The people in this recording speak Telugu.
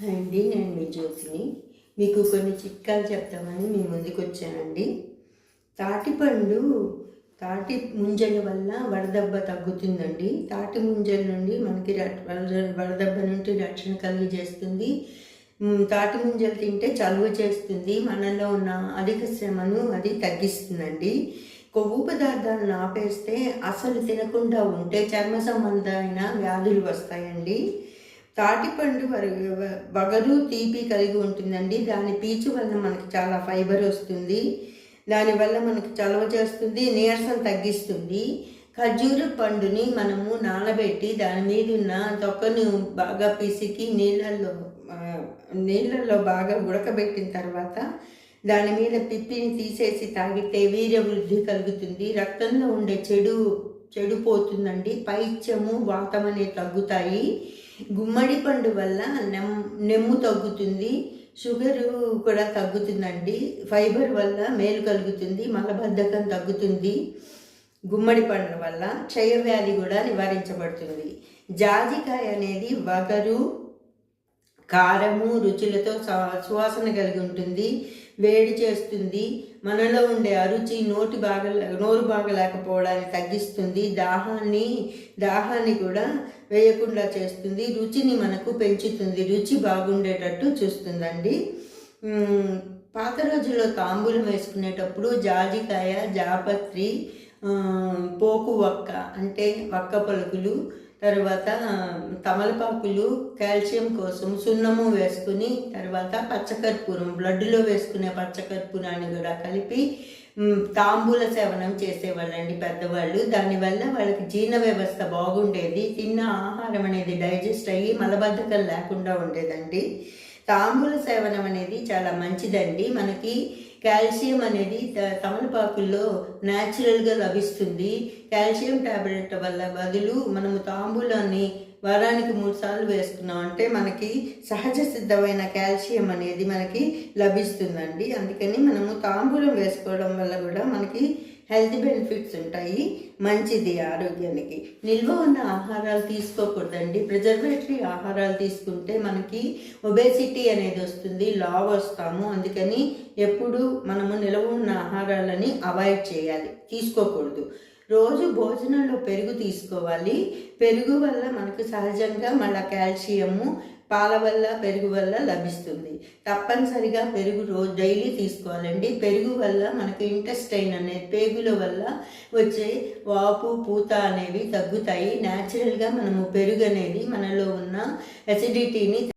హాయ్ అండి, నేను మీ జ్యోతిని. మీకు కొన్ని చిట్కాలు చెప్తామని మీ ముందుకు వచ్చానండి. తాటిపండు తాటి ముంజల వల్ల వడదెబ్బ తగ్గుతుందండి. తాటి ముంజల నుండి మనకి వడదెబ్బ నుండి రక్షణ కలిగజేస్తుంది. తాటి ముంజలు తింటే చలువ చేస్తుంది. మనలో ఉన్న అధిక శ్రమను అది తగ్గిస్తుందండి. కొవ్వు పదార్థాలను ఆపేస్తే అసలు తినకుండా ఉంటే చర్మ సంబంధమైన వ్యాధులు వస్తాయండి. తాటిపండు వగరు తీపి కలిగి ఉంటుందండి. దాని పీచు వల్ల మనకి చాలా ఫైబర్ వస్తుంది. దానివల్ల మనకి చలవ చేస్తుంది, నీరసం తగ్గిస్తుంది. ఖర్జూర పండుని మనము నానబెట్టి దాని మీద ఉన్న తొక్కను బాగా పిసికి నీళ్ళల్లో బాగా ఉడకబెట్టిన తర్వాత దాని మీద పిప్పిని తీసేసి తాగితే వీర్య వృద్ధి కలుగుతుంది. రక్తంలో ఉండే చెడు పోతుందండి. పైత్యము వాతం అనేవి తగ్గుతాయి. గుమ్మడి పండు వల్ల నెమ్ము తగ్గుతుంది. షుగరు కూడా తగ్గుతుందండి. ఫైబర్ వల్ల మేలు కలుగుతుంది. మలబద్ధకం తగ్గుతుంది. గుమ్మడి పండు వల్ల క్షయవ్యాధి కూడా నివారించబడుతుంది. జాజికాయ అనేది వగరు, కారము, రుచులతో సువాసన కలిగి ఉంటుంది. వేడి చేస్తుంది. మనలో ఉండే అరుచి నోరు బాగలేకపోవడాన్ని తగ్గిస్తుంది. దాహాన్ని కూడా వేయకుండా చేస్తుంది. రుచిని మనకు పెంచుతుంది. రుచి బాగుండేటట్టు చూస్తుందండి. పాత రోజుల్లో తాంబూలం వేసుకునేటప్పుడు జాజికాయ, జాపత్రి, పోకు వక్క అంటే వక్క పలుకులు, తర్వాత తమలపాకులు కాల్షియం కోసం సున్నము వేసుకుని, తర్వాత పచ్చకర్పూరం బ్లడ్లో వేసుకునే పచ్చకర్పూరాన్ని కూడా కలిపి తాంబూల సేవనం చేసేవాళ్ళండి పెద్దవాళ్ళు. దానివల్ల వాళ్ళకి జీర్ణ వ్యవస్థ బాగుండేది. తిన్న ఆహారం అనేది డైజెస్ట్ అయ్యి మలబద్ధకం లేకుండా ఉండేదండి. తాంబూల సేవనం అనేది చాలా మంచిదండి. మనకి కాల్షియం అనేది తమలపాకుల్లో న్యాచురల్గా లభిస్తుంది. కాల్షియం టాబ్లెట్ వల్ల బదులు మనము తాంబూలాన్ని వారానికి 3 సార్లు వేసుకున్నాం అంటే మనకి సహజ సిద్ధమైన కాల్షియం అనేది మనకి లభిస్తుందండి. అందుకని మనము తాంబూలం వేసుకోవడం వల్ల కూడా మనకి హెల్త్ బెనిఫిట్స్ ఉంటాయి. మంచిది ఆరోగ్యానికి. నిల్వ ఉన్న ఆహారాలు తీసుకోకూడదండి. ప్రిజర్వేటరీ ఆహారాలు తీసుకుంటే మనకి ఒబేసిటీ అనేది వస్తుంది, లావ్ వస్తాము. అందుకని ఎప్పుడు మనము నిల్వ ఉన్న ఆహారాలని అవాయిడ్ చేయాలి, తీసుకోకూడదు. రోజు భోజనంలో పెరుగు తీసుకోవాలి. పెరుగు వల్ల మనకు సహజంగా మళ్ళీ కాల్షియము పాల వల్ల పెరుగు వల్ల లభిస్తుంది. తప్పనిసరిగా పెరుగు డైలీ తీసుకోవాలండి. పెరుగు వల్ల మనకు ఇంటెస్టైన్ అనేది పేగుల వల్ల వచ్చే వాపు, పూత అనేవి తగ్గుతాయి. న్యాచురల్గా మనము పెరుగు అనేది మనలో ఉన్న అసిడిటీని